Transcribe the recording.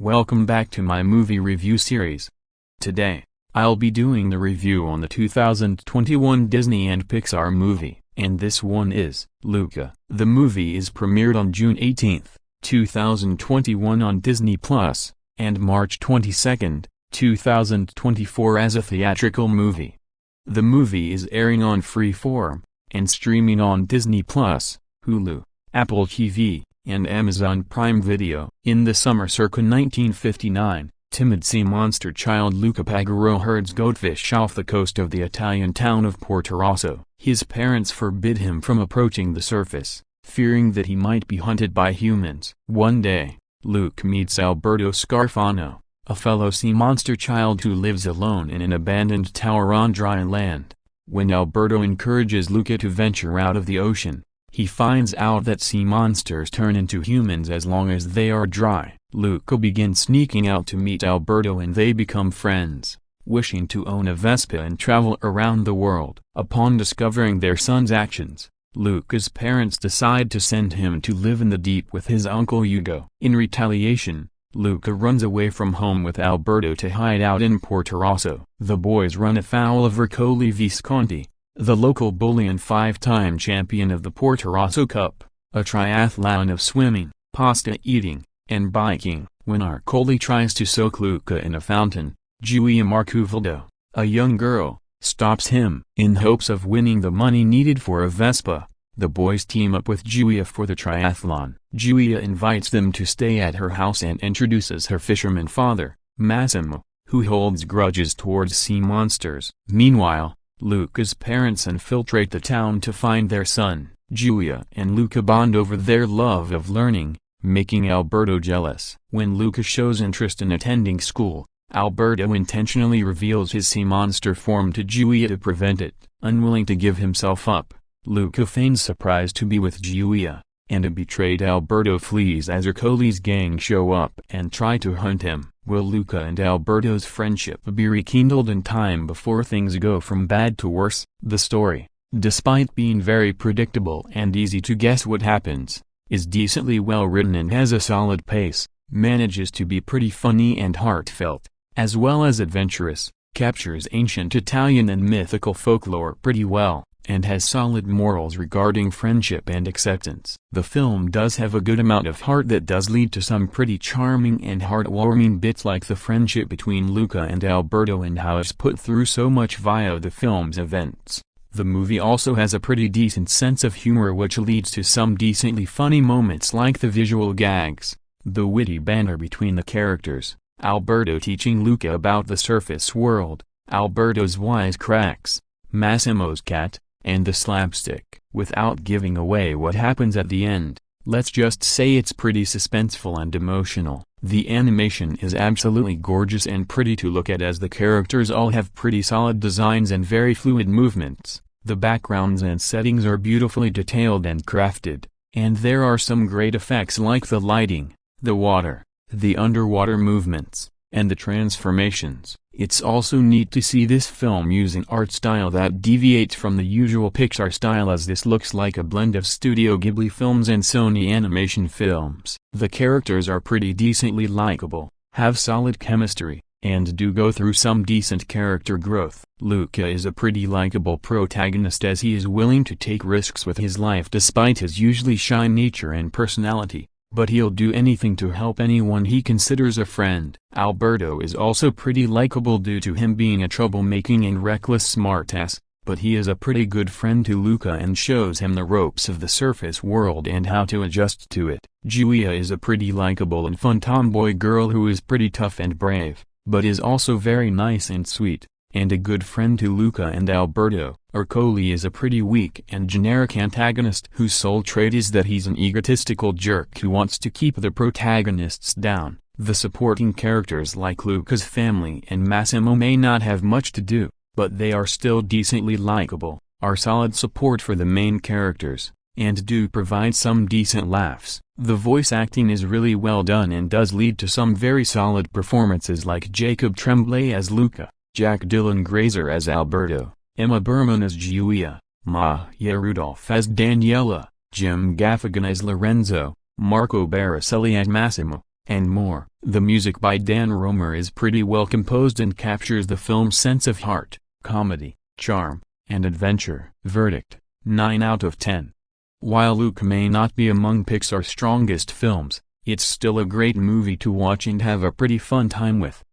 Welcome back to my movie review series. Today, I'll be doing the review on the 2021 Disney and Pixar movie, and this one is Luca. The movie is premiered on June 18, 2021 on Disney+, and March 22, 2024 as a theatrical movie. The movie is airing on Freeform, and streaming on Disney+, Hulu, Apple TV, and Amazon Prime Video. In the summer circa 1959, timid sea monster child Luca Pagaro herds goldfish off the coast of the Italian town of Porto Rosso. His parents forbid him from approaching the surface, fearing that he might be hunted by humans. One day, Luke meets Alberto Scarfano, a fellow sea monster child who lives alone in an abandoned tower on dry land. When Alberto encourages Luca to venture out of the ocean, he finds out that sea monsters turn into humans as long as they are dry. Luca begins sneaking out to meet Alberto and they become friends, wishing to own a Vespa and travel around the world. Upon discovering their son's actions, Luca's parents decide to send him to live in the deep with his uncle Hugo. In retaliation, Luca runs away from home with Alberto to hide out in Porto Rosso. The boys run afoul of Ercole Visconti, the local bully and 5-time champion of the Porto Rosso Cup, a triathlon of swimming, pasta eating, and biking. When Ercole tries to soak Luca in a fountain, Giulia Marcuvaldo, a young girl, stops him. In hopes of winning the money needed for a Vespa, the boys team up with Giulia for the triathlon. Giulia invites them to stay at her house and introduces her fisherman father, Massimo, who holds grudges towards sea monsters. Meanwhile, Luca's parents infiltrate the town to find their son. Giulia and Luca bond over their love of learning, making Alberto jealous. When Luca shows interest in attending school, Alberto intentionally reveals his sea monster form to Giulia to prevent it. Unwilling to give himself up, Luca feigns surprise to be with Giulia, and a betrayed Alberto flees as Ercole's gang show up and try to hunt him. Will Luca and Alberto's friendship be rekindled in time before things go from bad to worse? The story, despite being very predictable and easy to guess what happens, is decently well written and has a solid pace, manages to be pretty funny and heartfelt, as well as adventurous, captures ancient Italian and mythical folklore pretty well, and has solid morals regarding friendship and acceptance. The film does have a good amount of heart that does lead to some pretty charming and heartwarming bits like the friendship between Luca and Alberto and how it's put through so much via the film's events. The movie also has a pretty decent sense of humor which leads to some decently funny moments like the visual gags, the witty banter between the characters, Alberto teaching Luca about the surface world, Alberto's wisecracks, Massimo's cat, and the slapstick. Without giving away what happens at the end, let's just say it's pretty suspenseful and emotional. The animation is absolutely gorgeous and pretty to look at as the characters all have pretty solid designs and very fluid movements. The backgrounds and settings are beautifully detailed and crafted, and there are some great effects like the lighting, the water, the underwater movements, and the transformations. It's also neat to see this film using art style that deviates from the usual Pixar style, as this looks like a blend of Studio Ghibli films and Sony animation films. The characters are pretty decently likable, have solid chemistry, and do go through some decent character growth. Luca is a pretty likable protagonist as he is willing to take risks with his life despite his usually shy nature and personality, but he'll do anything to help anyone he considers a friend. Alberto is also pretty likable due to him being a troublemaking and reckless smartass, but he is a pretty good friend to Luca and shows him the ropes of the surface world and how to adjust to it. Giulia is a pretty likable and fun tomboy girl who is pretty tough and brave, but is also very nice and sweet, and a good friend to Luca and Alberto. Ercole is a pretty weak and generic antagonist whose sole trait is that he's an egotistical jerk who wants to keep the protagonists down. The supporting characters like Luca's family and Massimo may not have much to do, but they are still decently likable, are solid support for the main characters, and do provide some decent laughs. The voice acting is really well done and does lead to some very solid performances like Jacob Tremblay as Luca, Jack Dylan Grazer as Alberto, Emma Berman as Giulia, Maya Rudolph as Daniela, Jim Gaffigan as Lorenzo, Marco Baracelli as Massimo, and more. The music by Dan Romer is pretty well composed and captures the film's sense of heart, comedy, charm, and adventure. Verdict: 9 out of 10. While Luca may not be among Pixar's strongest films, it's still a great movie to watch and have a pretty fun time with.